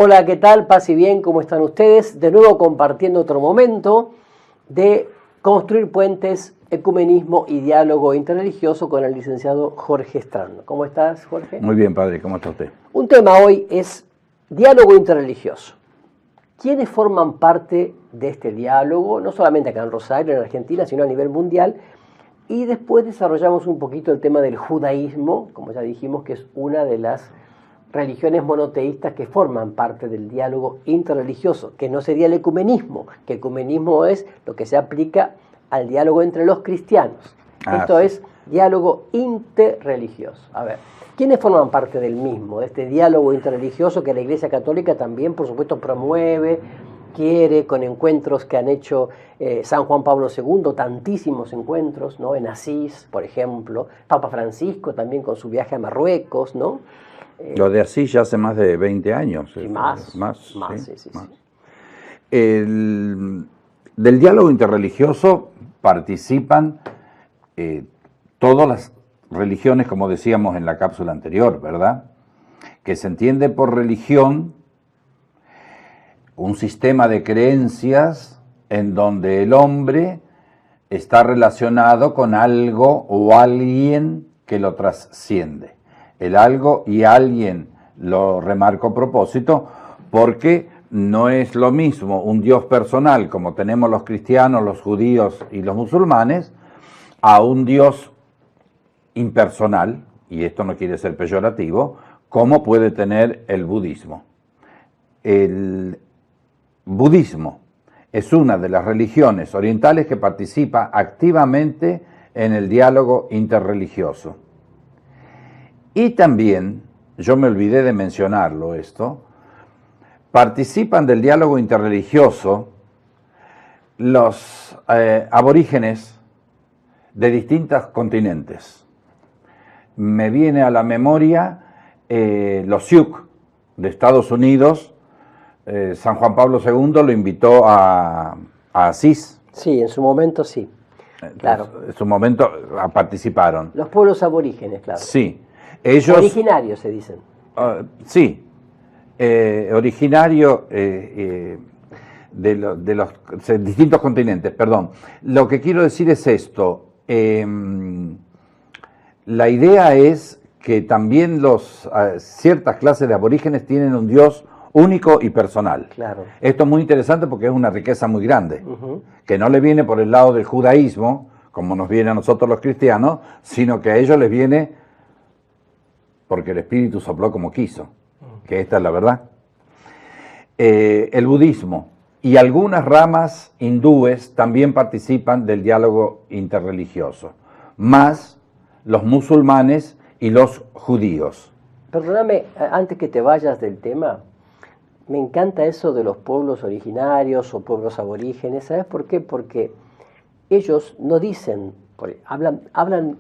Hola, ¿qué tal? Paz y bien, ¿cómo están ustedes? De nuevo compartiendo otro momento de construir puentes, ecumenismo y diálogo interreligioso con el licenciado Jorge Strand. ¿Cómo estás, Jorge? Muy bien, padre, ¿cómo está usted? Un tema hoy es diálogo interreligioso. ¿Quiénes forman parte de este diálogo? No solamente acá en Rosario, en Argentina, sino a nivel mundial. Y después desarrollamos un poquito el tema del judaísmo, como ya dijimos, que es una de las religiones monoteístas que forman parte del diálogo interreligioso, que no sería el ecumenismo, que ecumenismo es lo que se aplica al diálogo entre los cristianos. Esto sí. es diálogo interreligioso. A ver, ¿quiénes forman parte del mismo, de este diálogo interreligioso que la Iglesia Católica también, por supuesto, promueve, quiere, con encuentros que han hecho San Juan Pablo II, tantísimos encuentros, ¿no? En Asís, por ejemplo, Papa Francisco también con su viaje a Marruecos, ¿no? Lo de Asís ya hace más de 20 años. Sí, más, sí. Del diálogo interreligioso participan todas las religiones, como decíamos en la cápsula anterior, ¿verdad? Que se entiende por religión un sistema de creencias en donde el hombre está relacionado con algo o alguien que lo trasciende. El algo y alguien lo remarco a propósito porque no es lo mismo un Dios personal como tenemos los cristianos, los judíos y los musulmanes, a un Dios impersonal, y esto no quiere ser peyorativo, como puede tener el budismo. El budismo es una de las religiones orientales que participa activamente en el diálogo interreligioso. Y también, yo me olvidé de mencionarlo esto, participan del diálogo interreligioso los aborígenes de distintos continentes. Me viene a la memoria los Sioux de Estados Unidos. San Juan Pablo II lo invitó a Asís. Sí, en su momento sí, claro. En su momento participaron. Los pueblos aborígenes, claro. Sí. Ellos, originarios se dicen. Sí, originario de los distintos continentes, perdón. Lo que quiero decir es esto. La idea es que también ciertas clases de aborígenes tienen un Dios único y personal. Claro. Esto es muy interesante porque es una riqueza muy grande, que no le viene por el lado del judaísmo, como nos viene a nosotros los cristianos, sino que a ellos les viene porque el Espíritu sopló como quiso, que esta es la verdad. El budismo y algunas ramas hindúes también participan del diálogo interreligioso, más los musulmanes y los judíos. Perdóname, antes que te vayas del tema, me encanta eso de los pueblos originarios o pueblos aborígenes. ¿Sabes por qué? Porque ellos no dicen, hablan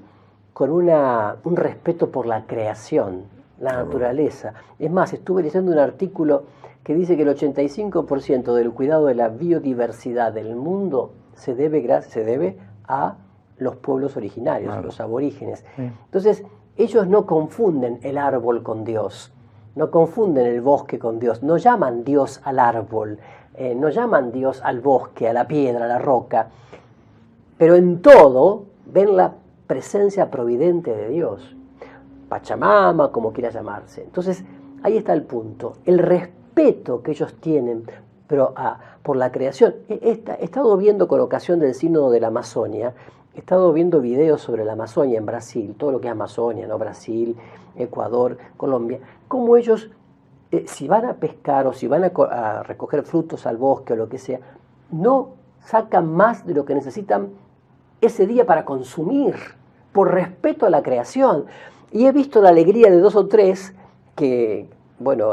con un respeto por la creación, la naturaleza. Es más, estuve leyendo un artículo que dice que el 85% del cuidado de la biodiversidad del mundo se debe a los pueblos originarios, claro, los aborígenes. Sí. Entonces, ellos no confunden el árbol con Dios, no confunden el bosque con Dios, no llaman Dios al árbol, no llaman Dios al bosque, a la piedra, a la roca, pero en todo ven la presencia providente de Dios, Pachamama, como quiera llamarse. Entonces, ahí está el punto, el respeto que ellos tienen por la creación. He estado viendo con ocasión del sínodo de la Amazonia, he estado viendo videos sobre la Amazonia en Brasil, todo lo que es Amazonia, ¿no? Brasil, Ecuador, Colombia, cómo ellos, si van a pescar o si van a recoger frutos al bosque o lo que sea, no sacan más de lo que necesitan ese día para consumir, por respeto a la creación. Y he visto la alegría de 2 o 3 que, bueno,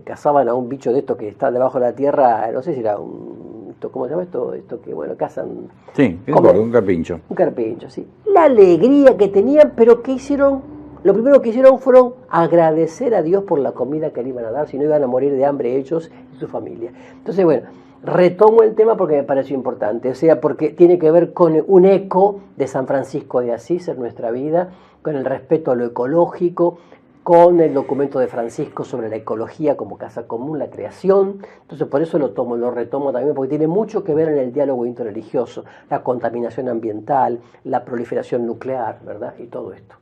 cazaban a un bicho de estos que está debajo de la tierra, no sé si era ¿cómo se llama esto? Esto que, bueno, cazan... Sí, un carpincho. Un carpincho, sí. La alegría que tenían, pero ¿qué hicieron? Lo primero que hicieron fueron agradecer a Dios por la comida que le iban a dar, si no iban a morir de hambre ellos y su familia. Entonces, bueno, retomo el tema porque me pareció importante, o sea, porque tiene que ver con un eco de San Francisco de Asís en nuestra vida, con el respeto a lo ecológico, con el documento de Francisco sobre la ecología como casa común, la creación. Entonces por eso lo retomo también, porque tiene mucho que ver en el diálogo interreligioso, la contaminación ambiental, la proliferación nuclear, ¿verdad? Y todo esto.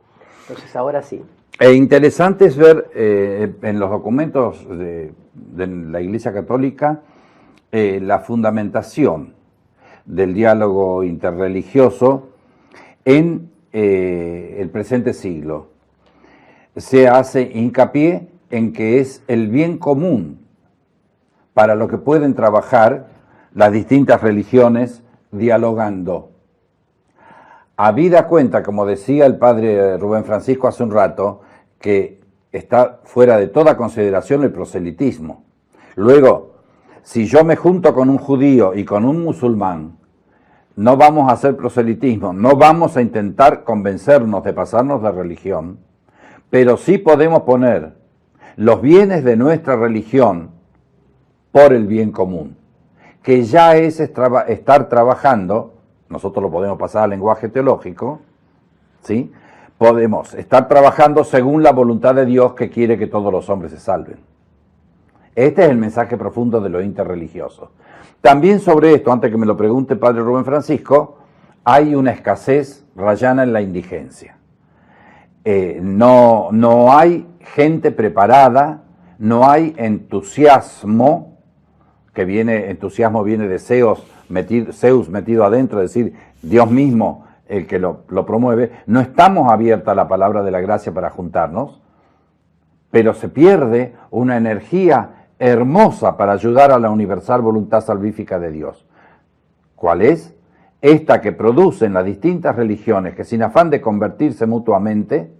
Entonces ahora sí. E interesante es ver en los documentos de la Iglesia Católica la fundamentación del diálogo interreligioso en el presente siglo. Se hace hincapié en que es el bien común para lo que pueden trabajar las distintas religiones dialogando. Habida cuenta, como decía el padre Rubén Francisco hace un rato, que está fuera de toda consideración el proselitismo. Luego, si yo me junto con un judío y con un musulmán, no vamos a hacer proselitismo, no vamos a intentar convencernos de pasarnos de religión, pero sí podemos poner los bienes de nuestra religión por el bien común, que ya es estar trabajando, nosotros lo podemos pasar al lenguaje teológico, ¿sí? Podemos estar trabajando según la voluntad de Dios que quiere que todos los hombres se salven. Este es el mensaje profundo de lo interreligioso. También sobre esto, antes que me lo pregunte el padre Rubén Francisco, hay una escasez rayana en la indigencia. No hay gente preparada, no hay entusiasmo, entusiasmo viene de Zeus metido adentro, es decir, Dios mismo el que lo promueve. No estamos abiertos a la palabra de la gracia para juntarnos, pero se pierde una energía hermosa para ayudar a la universal voluntad salvífica de Dios. ¿Cuál es? Esta que producen las distintas religiones que sin afán de convertirse mutuamente,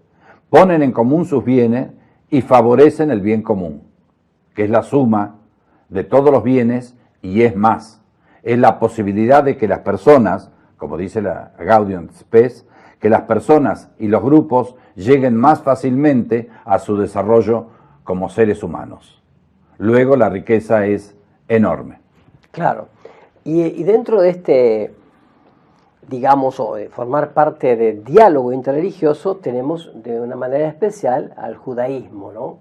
ponen en común sus bienes y favorecen el bien común, que es la suma de todos los bienes y es más. Es la posibilidad de que las personas, como dice la Gaudium Spes, que las personas y los grupos lleguen más fácilmente a su desarrollo como seres humanos. Luego la riqueza es enorme. Claro. Y dentro de este, digamos, formar parte del diálogo interreligioso, tenemos de una manera especial al judaísmo, ¿no?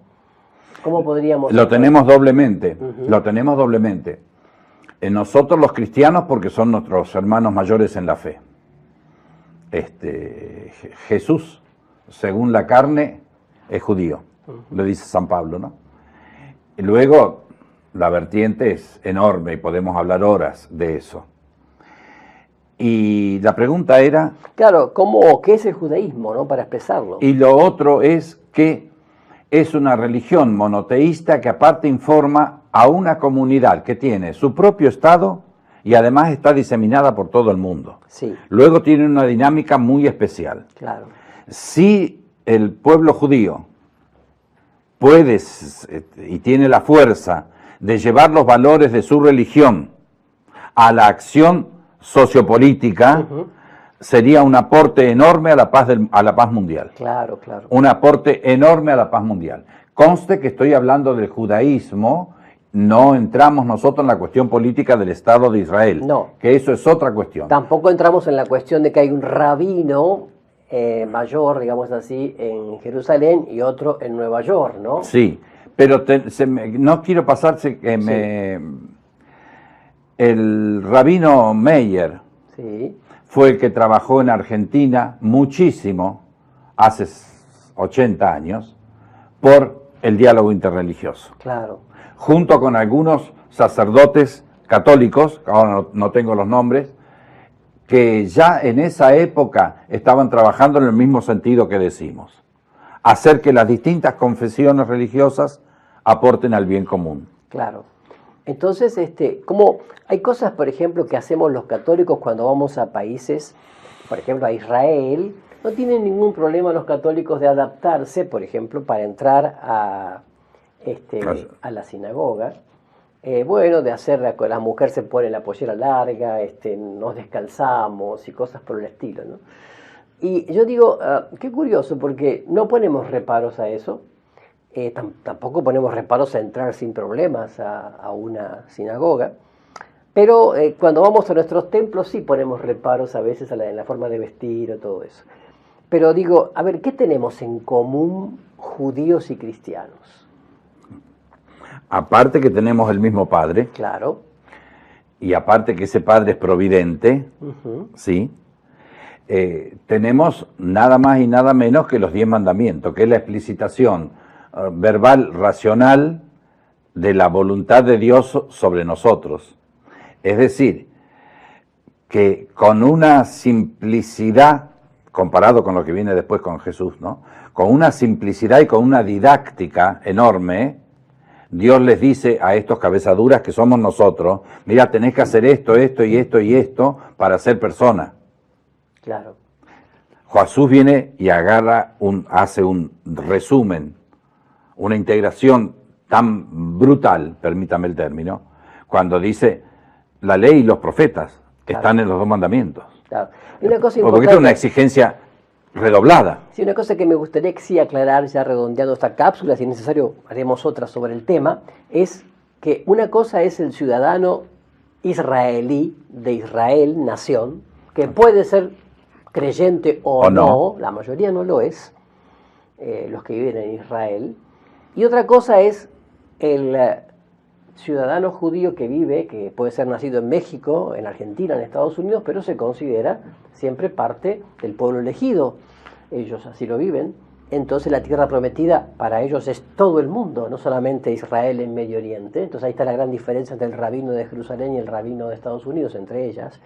¿Cómo podríamos...? Lo tenemos doblemente, lo tenemos doblemente. Nosotros los cristianos, porque son nuestros hermanos mayores en la fe. Jesús, según la carne, es judío, le dice San Pablo, ¿no? Y luego, la vertiente es enorme y podemos hablar horas de eso. Y la pregunta era... Claro, ¿qué es el judaísmo, no? Para expresarlo. Y lo otro es que es una religión monoteísta que aparte informa a una comunidad que tiene su propio Estado y además está diseminada por todo el mundo. Sí. Luego tiene una dinámica muy especial. Claro. Si el pueblo judío puede y tiene la fuerza de llevar los valores de su religión a la acción sociopolítica, sería un aporte enorme a la paz mundial. Claro, claro. Un aporte enorme a la paz mundial. Conste que estoy hablando del judaísmo, no entramos nosotros en la cuestión política del Estado de Israel, no, que eso es otra cuestión. Tampoco entramos en la cuestión de que hay un rabino mayor, digamos así, en Jerusalén y otro en Nueva York, ¿no? Sí, pero no quiero pasarse que el rabino Meyer, sí, fue el que trabajó en Argentina muchísimo, hace 80 años, por el diálogo interreligioso. Claro. Junto con algunos sacerdotes católicos, ahora no tengo los nombres, que ya en esa época estaban trabajando en el mismo sentido que decimos, hacer que las distintas confesiones religiosas aporten al bien común. Claro. Entonces, como hay cosas, por ejemplo, que hacemos los católicos cuando vamos a países, por ejemplo, a Israel, no tienen ningún problema los católicos de adaptarse, por ejemplo, para entrar a la sinagoga. De hacer, la mujer se pone la pollera larga, nos descalzamos y cosas por el estilo, ¿no? Y yo digo, qué curioso, porque no ponemos reparos a eso. Tampoco ponemos reparos a entrar sin problemas a una sinagoga, pero cuando vamos a nuestros templos sí ponemos reparos a veces en la forma de vestir o todo eso. Pero digo, a ver, ¿qué tenemos en común judíos y cristianos? Aparte que tenemos el mismo Padre, Claro. y aparte que ese Padre es providente, ¿sí? Tenemos nada más y nada menos que los 10 mandamientos, que es la explicitación verbal, racional, de la voluntad de Dios sobre nosotros. Es decir, que con una simplicidad, comparado con lo que viene después con Jesús, ¿no? Con una simplicidad y con una didáctica enorme, Dios les dice a estos cabezaduras que somos nosotros, mira, tenés que hacer esto, esto y esto y esto para ser persona. Claro. Jesús viene y hace un resumen, una integración tan brutal, permítame el término, cuando dice, la ley y los profetas están en los 2 mandamientos. Claro. Y una cosa Porque importante, esto es una exigencia redoblada. sí, una cosa que me gustaría que sí aclarar, ya redondeando esta cápsula, si es necesario haremos otra sobre el tema, es que una cosa es el ciudadano israelí de Israel, nación, que puede ser creyente o no, la mayoría no lo es, los que viven en Israel, y otra cosa es el ciudadano judío que vive, que puede ser nacido en México, en Argentina, en Estados Unidos, pero se considera siempre parte del pueblo elegido. Ellos así lo viven. Entonces la tierra prometida para ellos es todo el mundo, no solamente Israel en Medio Oriente. Entonces ahí está la gran diferencia entre el rabino de Jerusalén y el rabino de Estados Unidos, entre ellas.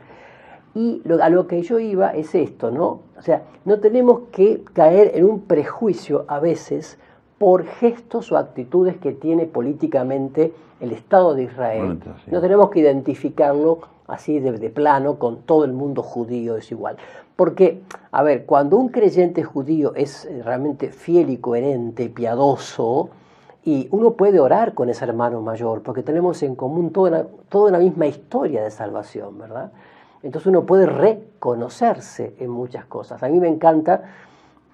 Y a lo que yo iba es esto, ¿no? O sea, no tenemos que caer en un prejuicio a veces por gestos o actitudes que tiene políticamente el Estado de Israel. Sí. No tenemos que identificarlo así de plano con todo el mundo judío, es igual. Porque, a ver, cuando un creyente judío es realmente fiel y coherente, piadoso, y uno puede orar con ese hermano mayor, porque tenemos en común toda la misma historia de salvación, ¿verdad? Entonces uno puede reconocerse en muchas cosas. A mí me encanta,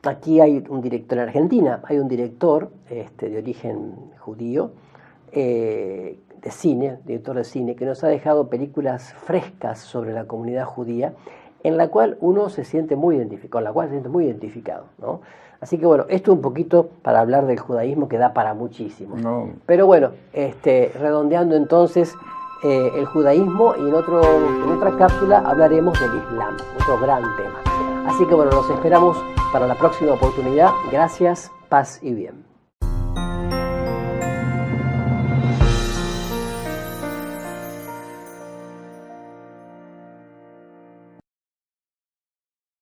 aquí hay un director en Argentina, hay un director de origen judío, de cine, director de cine, que nos ha dejado películas frescas sobre la comunidad judía, en la cual uno se siente muy identificado, ¿no? Así que bueno, esto un poquito para hablar del judaísmo que da para muchísimo. No. Pero bueno, redondeando entonces el judaísmo, y en otra cápsula hablaremos del Islam, otro gran tema. Así que bueno, los esperamos para la próxima oportunidad. Gracias, paz y bien.